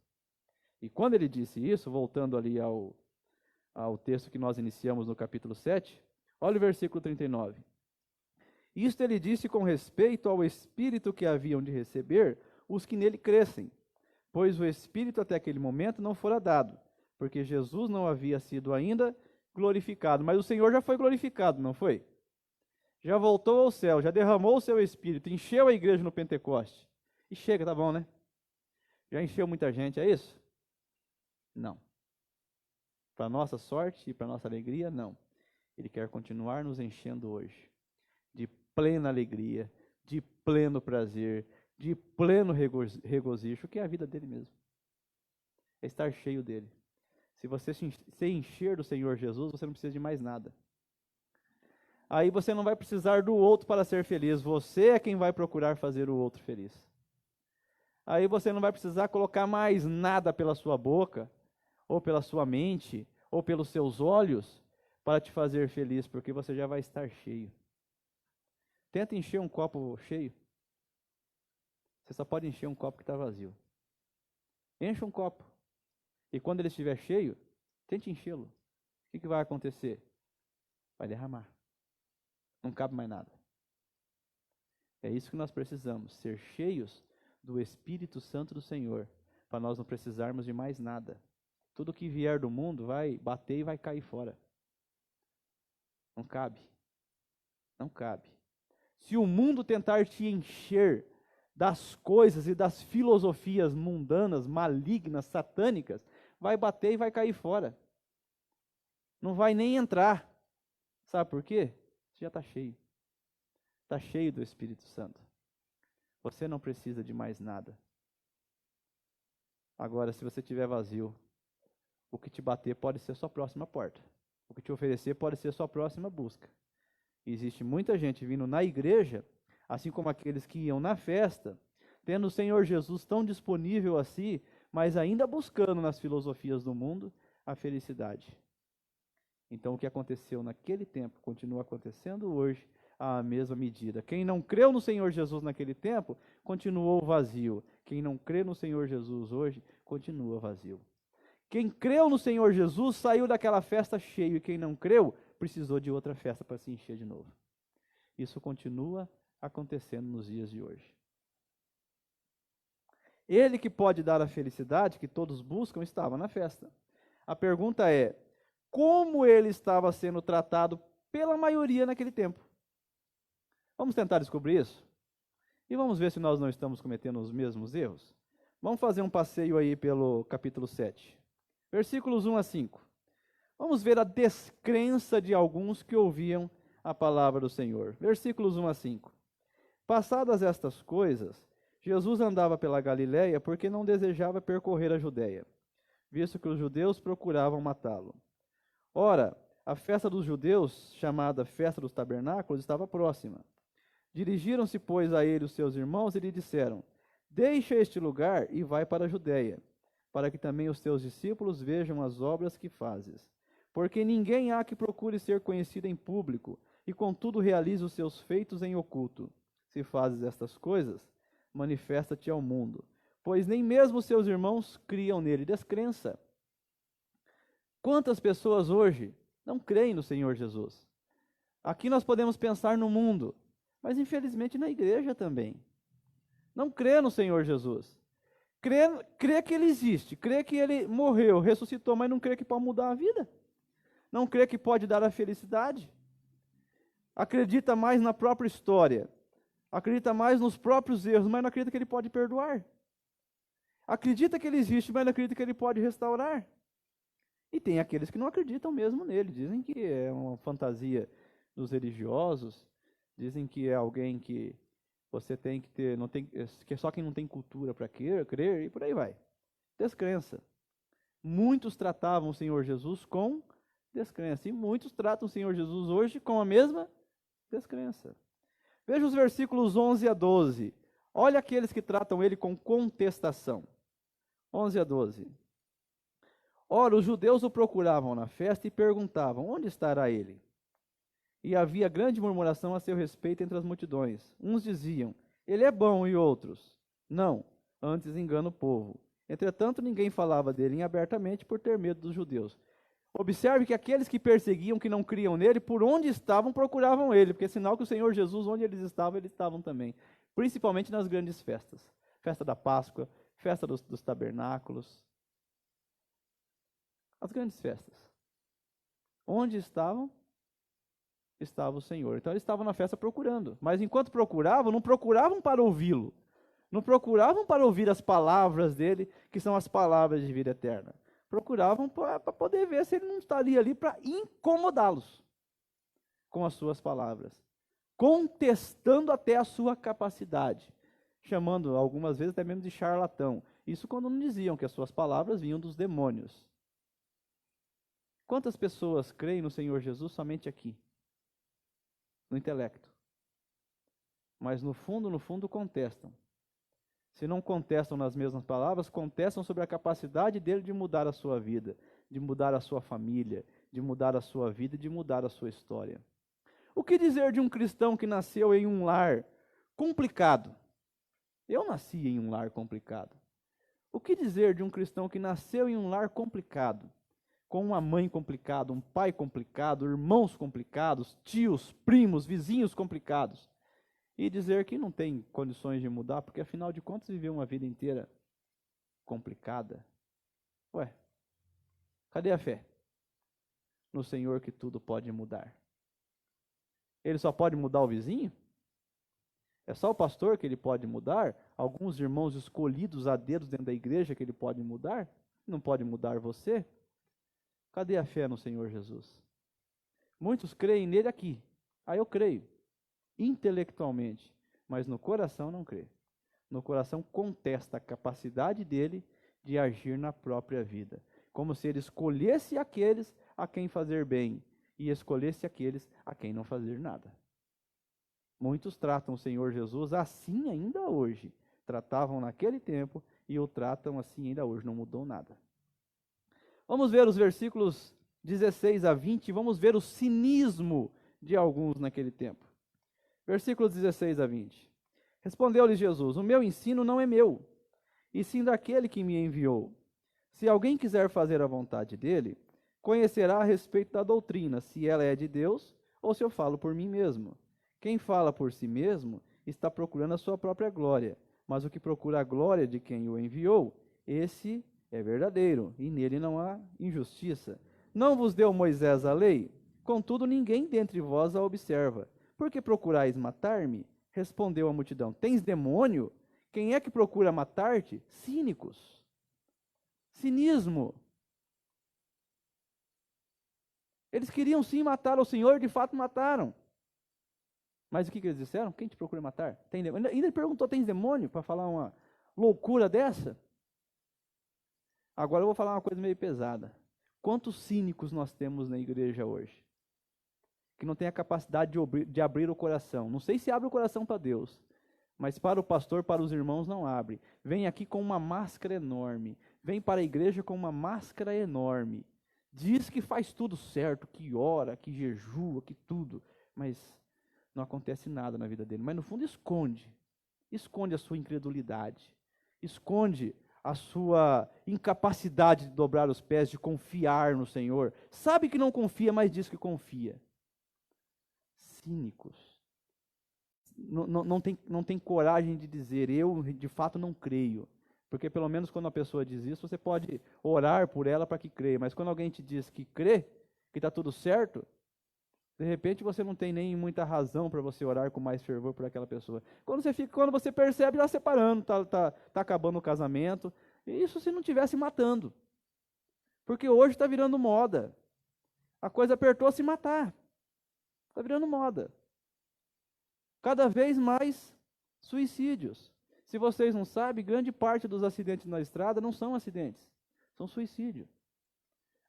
E quando ele disse isso, voltando ali ao texto que nós iniciamos no capítulo 7, olha o versículo 39. Isto ele disse com respeito ao Espírito que haviam de receber os que nele crescem, pois o Espírito até aquele momento não fora dado, porque Jesus não havia sido ainda glorificado, mas o Senhor já foi glorificado, não foi? Já voltou ao céu, já derramou o seu Espírito, encheu a igreja no Pentecoste. E chega, tá bom, né? Já encheu muita gente, é isso? Não. Para nossa sorte e para nossa alegria, não. Ele quer continuar nos enchendo hoje de plena alegria, de pleno prazer, de pleno regozijo, que é a vida dele mesmo. É estar cheio dele. Se você se encher do Senhor Jesus, você não precisa de mais nada. Aí você não vai precisar do outro para ser feliz. Você é quem vai procurar fazer o outro feliz. Aí você não vai precisar colocar mais nada pela sua boca ou pela sua mente, ou pelos seus olhos, para te fazer feliz, porque você já vai estar cheio. Tenta encher um copo cheio. Você só pode encher um copo que está vazio. Encha um copo. E quando ele estiver cheio, tente enchê-lo. O que vai acontecer? Vai derramar. Não cabe mais nada. É isso que nós precisamos, ser cheios do Espírito Santo do Senhor, para nós não precisarmos de mais nada. Tudo que vier do mundo vai bater e vai cair fora. Não cabe. Não cabe. Se o mundo tentar te encher das coisas e das filosofias mundanas, malignas, satânicas, vai bater e vai cair fora. Não vai nem entrar. Sabe por quê? Você já está cheio. Está cheio do Espírito Santo. Você não precisa de mais nada. Agora, se você estiver vazio, o que te bater pode ser sua próxima porta. O que te oferecer pode ser sua próxima busca. Existe muita gente vindo na igreja, assim como aqueles que iam na festa, tendo o Senhor Jesus tão disponível assim, mas ainda buscando nas filosofias do mundo a felicidade. Então o que aconteceu naquele tempo continua acontecendo hoje à mesma medida. Quem não creu no Senhor Jesus naquele tempo, continuou vazio. Quem não crê no Senhor Jesus hoje, continua vazio. Quem creu no Senhor Jesus saiu daquela festa cheio, e quem não creu, precisou de outra festa para se encher de novo. Isso continua acontecendo nos dias de hoje. Ele que pode dar a felicidade que todos buscam estava na festa. A pergunta é, como ele estava sendo tratado pela maioria naquele tempo? Vamos tentar descobrir isso? E vamos ver se nós não estamos cometendo os mesmos erros? Vamos fazer um passeio aí pelo capítulo 7. Versículos 1 a 5. Vamos ver a descrença de alguns que ouviam a palavra do Senhor. Versículos 1 a 5. Passadas estas coisas, Jesus andava pela Galiléia porque não desejava percorrer a Judéia, visto que os judeus procuravam matá-lo. Ora, a festa dos judeus, chamada Festa dos Tabernáculos, estava próxima. Dirigiram-se, pois, a ele os seus irmãos e lhe disseram: Deixa este lugar e vai para a Judéia, para que também os teus discípulos vejam as obras que fazes. Porque ninguém há que procure ser conhecido em público, e contudo realize os seus feitos em oculto. Se fazes estas coisas, manifesta-te ao mundo, pois nem mesmo seus irmãos criam nele. Descrença. Quantas pessoas hoje não creem no Senhor Jesus? Aqui nós podemos pensar no mundo, mas infelizmente na igreja também. Não crê no Senhor Jesus. Crê que Ele existe, crê que Ele morreu, ressuscitou, mas não crê que pode mudar a vida. Não crê que pode dar a felicidade. Acredita mais na própria história. Acredita mais nos próprios erros, mas não acredita que Ele pode perdoar. Acredita que Ele existe, mas não acredita que Ele pode restaurar. E tem aqueles que não acreditam mesmo nele. Dizem que é uma fantasia dos religiosos. Dizem que é alguém que você tem que ter, não tem, que é só quem não tem cultura para crer, e por aí vai. Descrença. Muitos tratavam o Senhor Jesus com descrença. E muitos tratam o Senhor Jesus hoje com a mesma descrença. Veja os versículos 11 a 12. Olha aqueles que tratam ele com contestação. 11 a 12. Ora, os judeus o procuravam na festa e perguntavam: onde estará ele? E havia grande murmuração a seu respeito entre as multidões. Uns diziam: ele é bom, e outros: não, antes engana o povo. Entretanto, ninguém falava dele abertamente por ter medo dos judeus. Observe que aqueles que perseguiam, que não criam nele, por onde estavam, procuravam ele, porque é sinal que o Senhor Jesus, onde eles estavam também. Principalmente nas grandes festas. Festa da Páscoa, festa dos tabernáculos. As grandes festas. Onde estavam? Estava o Senhor. Então eles estavam na festa procurando. Mas enquanto procuravam, não procuravam para ouvi-lo. Não procuravam para ouvir as palavras dele, que são as palavras de vida eterna. Procuravam para poder ver se ele não estaria ali para incomodá-los com as suas palavras. Contestando até a sua capacidade. Chamando algumas vezes até mesmo de charlatão. Isso quando não diziam que as suas palavras vinham dos demônios. Quantas pessoas creem no Senhor Jesus somente aqui? No intelecto. Mas no fundo contestam. Se não contestam nas mesmas palavras, contestam sobre a capacidade dele de mudar a sua vida, de mudar a sua família, de mudar a sua vida e de mudar a sua história. O que dizer de um cristão que nasceu em um lar complicado? Eu nasci em um lar complicado. O que dizer de um cristão que nasceu em um lar complicado? Com uma mãe complicada, um pai complicado, irmãos complicados, tios, primos, vizinhos complicados. E dizer que não tem condições de mudar, porque afinal de contas viveu uma vida inteira complicada. Ué, cadê a fé? No Senhor que tudo pode mudar. Ele só pode mudar o vizinho? É só o pastor que ele pode mudar? Alguns irmãos escolhidos a dedos dentro da igreja que ele pode mudar? Não pode mudar você? Cadê a fé no Senhor Jesus? Muitos creem nele aqui. Aí eu creio, intelectualmente, mas no coração não crê. No coração contesta a capacidade dele de agir na própria vida. Como se ele escolhesse aqueles a quem fazer bem e escolhesse aqueles a quem não fazer nada. Muitos tratam o Senhor Jesus assim ainda hoje. Tratavam naquele tempo e o tratam assim ainda hoje. Não mudou nada. Vamos ver os versículos 16 a 20. Vamos ver o cinismo de alguns naquele tempo. Versículos 16 a 20. Respondeu-lhe Jesus: o meu ensino não é meu, e sim daquele que me enviou. Se alguém quiser fazer a vontade dele, conhecerá a respeito da doutrina, se ela é de Deus ou se eu falo por mim mesmo. Quem fala por si mesmo está procurando a sua própria glória, mas o que procura a glória de quem o enviou, esse é verdadeiro, e nele não há injustiça. Não vos deu Moisés a lei? Contudo, ninguém dentre vós a observa. Por que procurais matar-me? Respondeu a multidão: tens demônio? Quem é que procura matar-te? Cínicos. Cinismo. Eles queriam sim matar o Senhor, de fato mataram. Mas o que eles disseram? Quem te procura matar? Tem demônio? Ainda ele perguntou: tens demônio? Para falar uma loucura dessa? Agora eu vou falar uma coisa meio pesada. Quantos cínicos nós temos na igreja hoje? Que não tem a capacidade de abrir o coração. Não sei se abre o coração para Deus, mas para o pastor, para os irmãos, não abre. Vem aqui com uma máscara enorme. Vem para a igreja com uma máscara enorme. Diz que faz tudo certo, que ora, que jejua, que tudo. Mas não acontece nada na vida dele. Mas no fundo esconde. Esconde a sua incredulidade. Esconde a sua incapacidade de dobrar os pés, de confiar no Senhor. Sabe que não confia, mas diz que confia. Cínicos. Não tem coragem de dizer: eu de fato não creio. Porque pelo menos quando a pessoa diz isso, você pode orar por ela para que creia. Mas quando alguém te diz que crê, que está tudo certo, de repente você não tem nem muita razão para você orar com mais fervor por aquela pessoa. Quando você percebe, está separando, está acabando o casamento. Isso se não estivesse matando. Porque hoje está virando moda. A coisa apertou a se matar. Está virando moda. Cada vez mais suicídios. Se vocês não sabem, grande parte dos acidentes na estrada não são acidentes, são suicídio.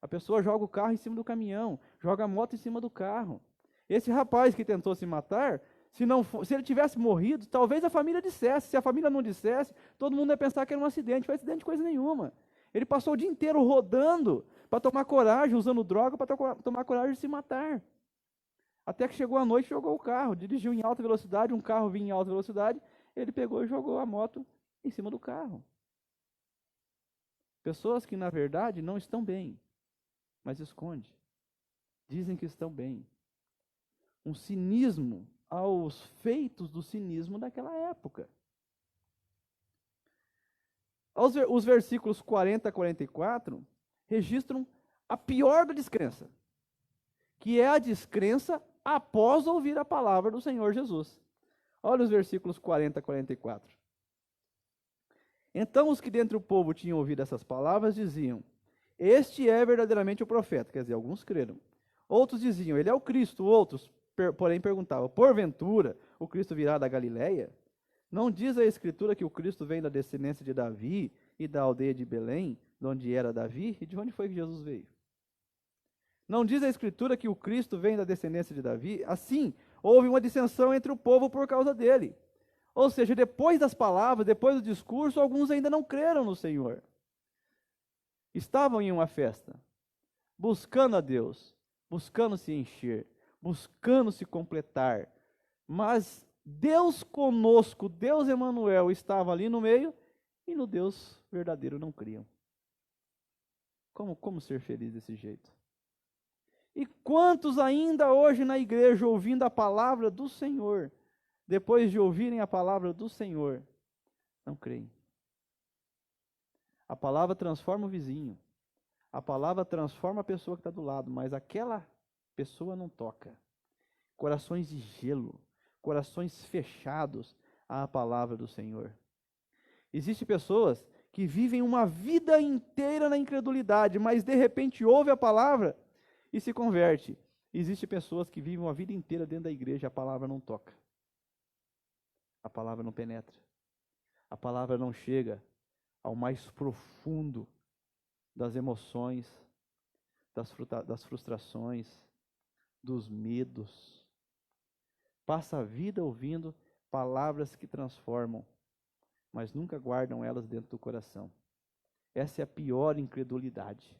A pessoa joga o carro em cima do caminhão, joga a moto em cima do carro. Esse rapaz que tentou se matar, se ele tivesse morrido, talvez a família dissesse. Se a família não dissesse, todo mundo ia pensar que era um acidente. Foi acidente de coisa nenhuma. Ele passou o dia inteiro rodando para tomar coragem, usando droga para tomar coragem de se matar. Até que chegou a noite e jogou o carro, dirigiu em alta velocidade, um carro vinha em alta velocidade, ele pegou e jogou a moto em cima do carro. Pessoas que, na verdade, não estão bem, mas escondem. Dizem que estão bem. Um cinismo aos feitos do cinismo daquela época. Os versículos 40 a 44 registram a pior da descrença, que é a descrença após ouvir a palavra do Senhor Jesus. Olha os versículos 40 a 44. Então os que dentre o povo tinham ouvido essas palavras diziam: este é verdadeiramente o profeta. Quer dizer, alguns creram. Outros diziam: ele é o Cristo. Outros, porém, perguntavam: porventura o Cristo virá da Galileia? Não diz a Escritura que o Cristo vem da descendência de Davi e da aldeia de Belém, de onde era Davi? E de onde foi que Jesus veio? Não diz a Escritura que o Cristo vem da descendência de Davi? Assim, houve uma dissensão entre o povo por causa dele. Ou seja, depois das palavras, depois do discurso, alguns ainda não creram no Senhor. Estavam em uma festa, buscando a Deus, buscando se encher, buscando se completar. Mas Deus conosco, Deus Emanuel, estava ali no meio e no Deus verdadeiro não criam. Como ser feliz desse jeito? E quantos ainda hoje na igreja ouvindo a palavra do Senhor, depois de ouvirem a palavra do Senhor, não creem? A palavra transforma o vizinho, a palavra transforma a pessoa que está do lado, mas aquela pessoa não toca. Corações de gelo, corações fechados à palavra do Senhor. Existem pessoas que vivem uma vida inteira na incredulidade, mas de repente ouve a palavra e se converte. Existem pessoas que vivem uma vida inteira dentro da igreja, a palavra não toca. A palavra não penetra. A palavra não chega ao mais profundo das emoções, das frustrações, dos medos. Passa a vida ouvindo palavras que transformam, mas nunca guardam elas dentro do coração. Essa é a pior incredulidade.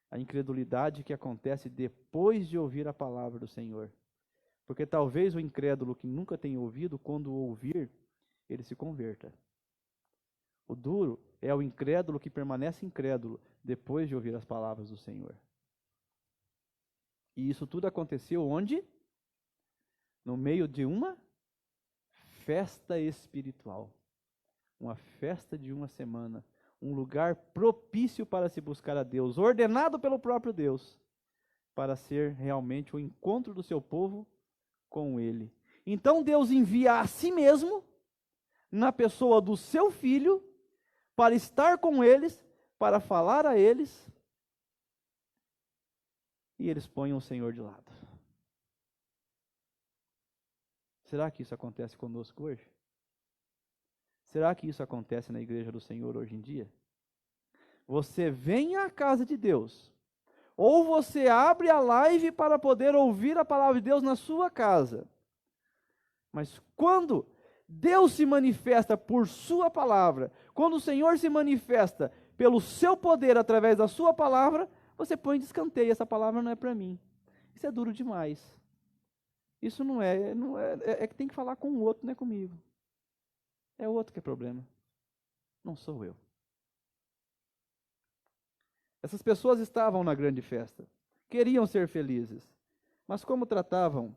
A incredulidade que acontece depois de ouvir a palavra do Senhor. Porque talvez o incrédulo que nunca tem ouvido, quando ouvir, ele se converta. O duro é o incrédulo que permanece incrédulo depois de ouvir as palavras do Senhor. E isso tudo aconteceu onde? No meio de uma festa espiritual. Uma festa de uma semana. Um lugar propício para se buscar a Deus, ordenado pelo próprio Deus, para ser realmente o encontro do seu povo com Ele. Então Deus envia a si mesmo, na pessoa do seu Filho, para estar com eles, para falar a eles, e eles põem o Senhor de lado. Será que isso acontece conosco hoje? Será que isso acontece na igreja do Senhor hoje em dia? Você vem à casa de Deus, ou você abre a live para poder ouvir a palavra de Deus na sua casa. Mas quando Deus se manifesta por sua palavra, quando o Senhor se manifesta pelo seu poder através da sua palavra, você põe de escanteio, essa palavra não é para mim. Isso é duro demais. Isso não é que tem que falar com o outro, não é comigo. É o outro que é problema, não sou eu. Essas pessoas estavam na grande festa, queriam ser felizes, mas como tratavam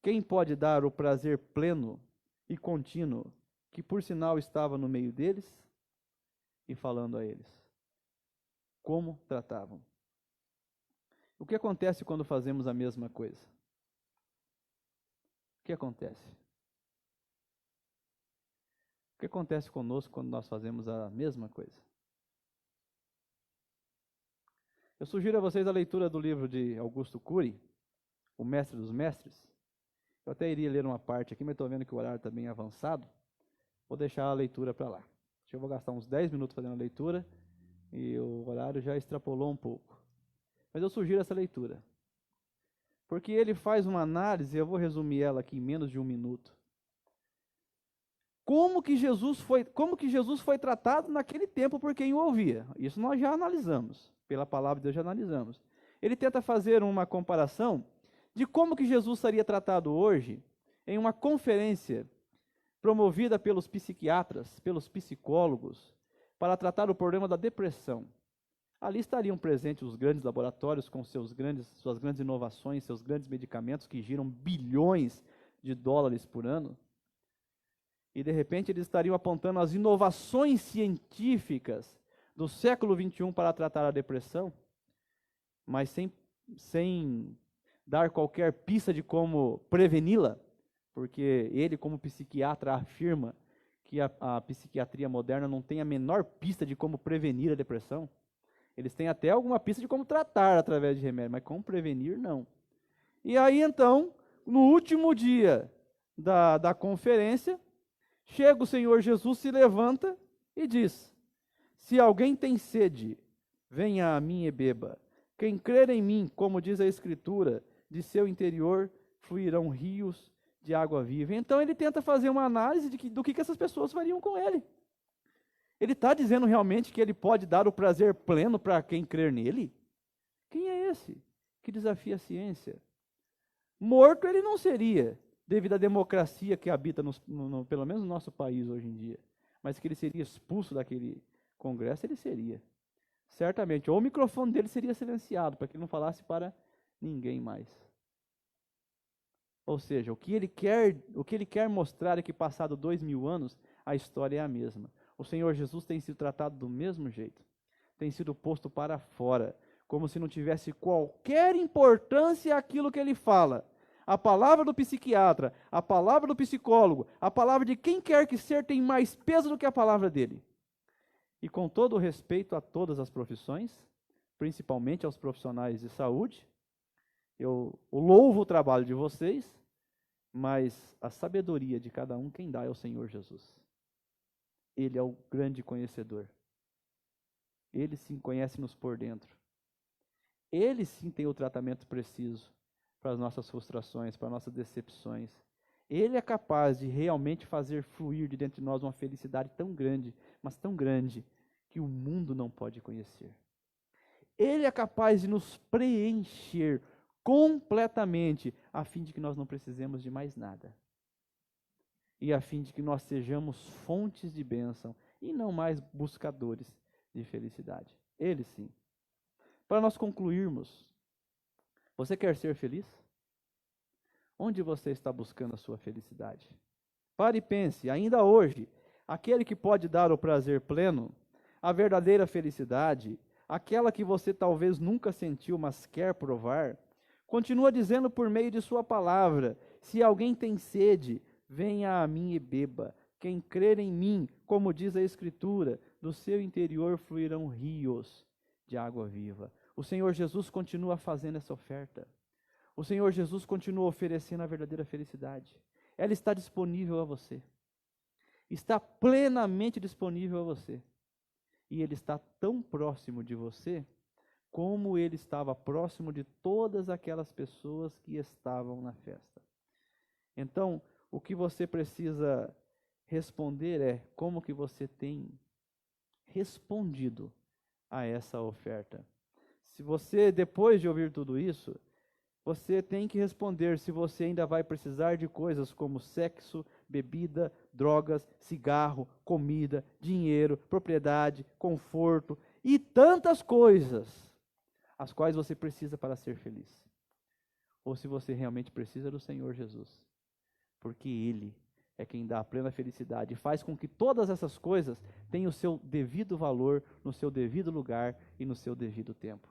quem pode dar o prazer pleno e contínuo, que por sinal estava no meio deles e falando a eles? Como tratavam? O que acontece quando fazemos a mesma coisa? O que acontece? O que acontece conosco quando nós fazemos a mesma coisa? Eu sugiro a vocês a leitura do livro de Augusto Cury, O Mestre dos Mestres. Eu até iria ler uma parte aqui, mas estou vendo que o horário está bem avançado. Vou deixar a leitura para lá. Acho que eu vou gastar uns 10 minutos fazendo a leitura e o horário já extrapolou um pouco. Mas eu sugiro essa leitura. Porque ele faz uma análise, eu vou resumir ela aqui em menos de um minuto. Como que Jesus foi tratado naquele tempo por quem o ouvia? Isso nós já analisamos. Pela palavra de Deus já analisamos. Ele tenta fazer uma comparação de como que Jesus seria tratado hoje em uma conferência promovida pelos psiquiatras, pelos psicólogos, para tratar o problema da depressão. Ali estariam presentes os grandes laboratórios com suas grandes inovações, seus grandes medicamentos que giram bilhões de dólares por ano. E de repente eles estariam apontando as inovações científicas do século XXI para tratar a depressão, mas sem dar qualquer pista de como preveni-la, porque ele, como psiquiatra, afirma que a psiquiatria moderna não tem a menor pista de como prevenir a depressão. Eles têm até alguma pista de como tratar através de remédio, mas como prevenir, não. E aí, então, no último dia da conferência, chega o Senhor Jesus, se levanta e diz: se alguém tem sede, venha a mim e beba. Quem crer em mim, como diz a Escritura, de seu interior fluirão rios de água viva. Então ele tenta fazer uma análise do que essas pessoas fariam com ele. Ele está dizendo realmente que ele pode dar o prazer pleno para quem crer nele? Quem é esse que desafia a ciência? Morto ele não seria, devido à democracia que habita, pelo menos no nosso país hoje em dia. Mas que ele seria expulso daquele congresso, ele seria. Certamente. Ou o microfone dele seria silenciado, para que ele não falasse para ninguém mais. Ou seja, o que ele quer mostrar é que, passado 2000 anos, a história é a mesma. O Senhor Jesus tem sido tratado do mesmo jeito. Tem sido posto para fora, como se não tivesse qualquer importância aquilo que ele fala. A palavra do psiquiatra, a palavra do psicólogo, a palavra de quem quer que seja tem mais peso do que a palavra dele. E com todo o respeito a todas as profissões, principalmente aos profissionais de saúde, eu louvo o trabalho de vocês, mas a sabedoria de cada um quem dá é o Senhor Jesus. Ele é o grande conhecedor. Ele sim conhece-nos por dentro. Ele sim tem o tratamento preciso para as nossas frustrações, para as nossas decepções. Ele é capaz de realmente fazer fluir de dentro de nós uma felicidade tão grande, mas tão grande, que o mundo não pode conhecer. Ele é capaz de nos preencher completamente, a fim de que nós não precisemos de mais nada. E a fim de que nós sejamos fontes de bênção e não mais buscadores de felicidade. Ele sim. Para nós concluirmos, você quer ser feliz? Onde você está buscando a sua felicidade? Pare e pense, ainda hoje, aquele que pode dar o prazer pleno, a verdadeira felicidade, aquela que você talvez nunca sentiu, mas quer provar, continua dizendo por meio de sua palavra: se alguém tem sede, venha a mim e beba. Quem crer em mim, como diz a Escritura, do seu interior fluirão rios de água viva. O Senhor Jesus continua fazendo essa oferta. O Senhor Jesus continua oferecendo a verdadeira felicidade. Ela está disponível a você. Está plenamente disponível a você. E Ele está tão próximo de você, como Ele estava próximo de todas aquelas pessoas que estavam na festa. Então, o que você precisa responder é como que você tem respondido a essa oferta. Se você, depois de ouvir tudo isso, você tem que responder se você ainda vai precisar de coisas como sexo, bebida, drogas, cigarro, comida, dinheiro, propriedade, conforto e tantas coisas, as quais você precisa para ser feliz. Ou se você realmente precisa do Senhor Jesus, porque Ele é quem dá a plena felicidade e faz com que todas essas coisas tenham o seu devido valor, no seu devido lugar e no seu devido tempo.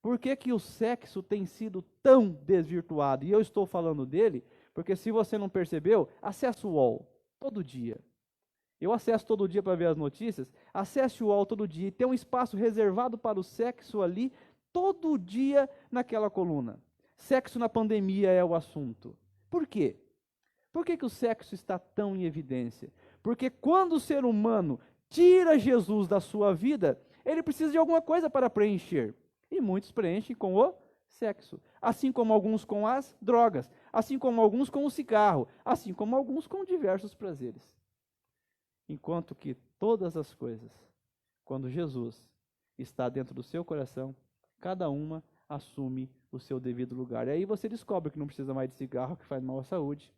Por que que o sexo tem sido tão desvirtuado? E eu estou falando dele, porque se você não percebeu, acesse o UOL todo dia. Eu acesso todo dia para ver as notícias, acesse o UOL todo dia e tem um espaço reservado para o sexo ali, todo dia naquela coluna. Sexo na pandemia é o assunto. Por quê? Por que que o sexo está tão em evidência? Porque quando o ser humano tira Jesus da sua vida, ele precisa de alguma coisa para preencher. E muitos preenchem com o sexo, assim como alguns com as drogas, assim como alguns com o cigarro, assim como alguns com diversos prazeres. Enquanto que todas as coisas, quando Jesus está dentro do seu coração, cada uma assume o seu devido lugar. E aí você descobre que não precisa mais de cigarro, que faz mal à saúde,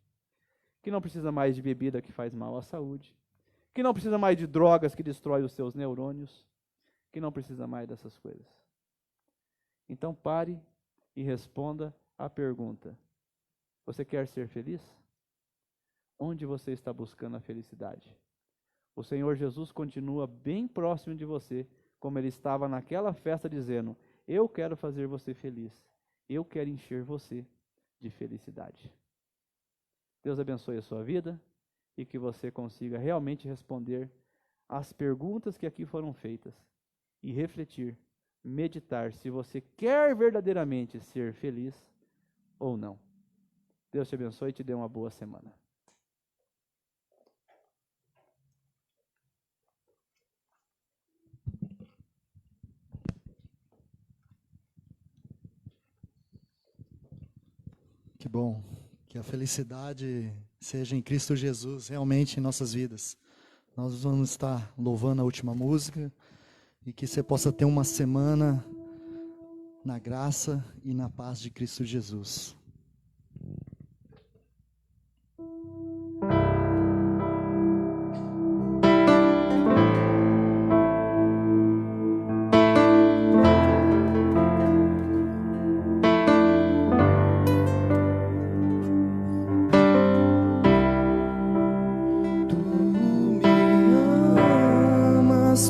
que não precisa mais de bebida, que faz mal à saúde, que não precisa mais de drogas, que destrói os seus neurônios, que não precisa mais dessas coisas. Então pare e responda à pergunta: você quer ser feliz? Onde você está buscando a felicidade? O Senhor Jesus continua bem próximo de você, como Ele estava naquela festa dizendo: eu quero fazer você feliz, eu quero encher você de felicidade. Deus abençoe a sua vida e que você consiga realmente responder às perguntas que aqui foram feitas e refletir, meditar se você quer verdadeiramente ser feliz ou não. Deus te abençoe e te dê uma boa semana. Que bom. Que Que a felicidade seja em Cristo Jesus, realmente em nossas vidas. Nós vamos estar louvando a última música e que você possa ter uma semana na graça e na paz de Cristo Jesus.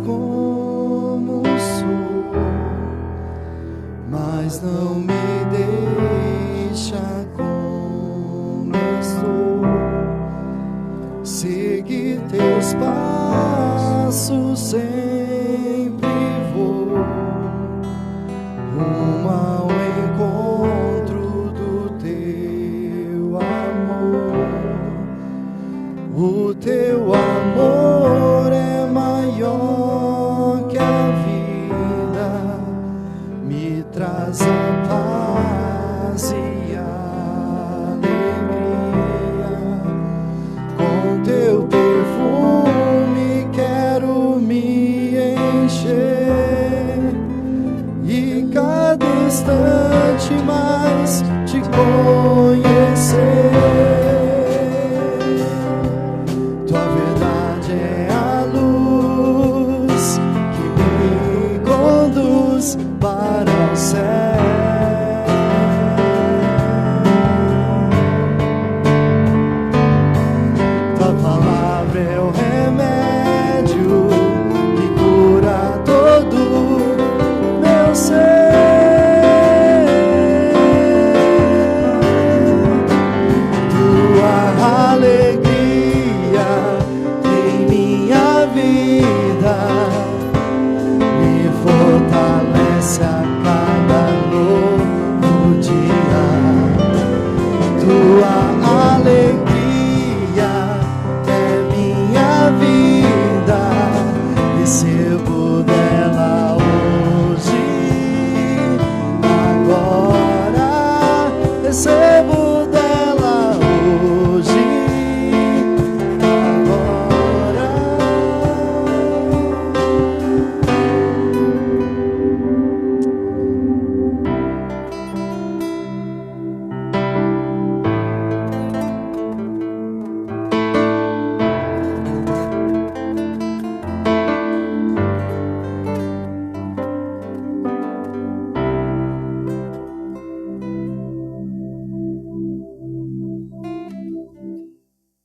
Como sou, mas não me deixa como estou. Seguir teus passos sempre vou, rumo ao encontro do teu amor. O teu amor é maior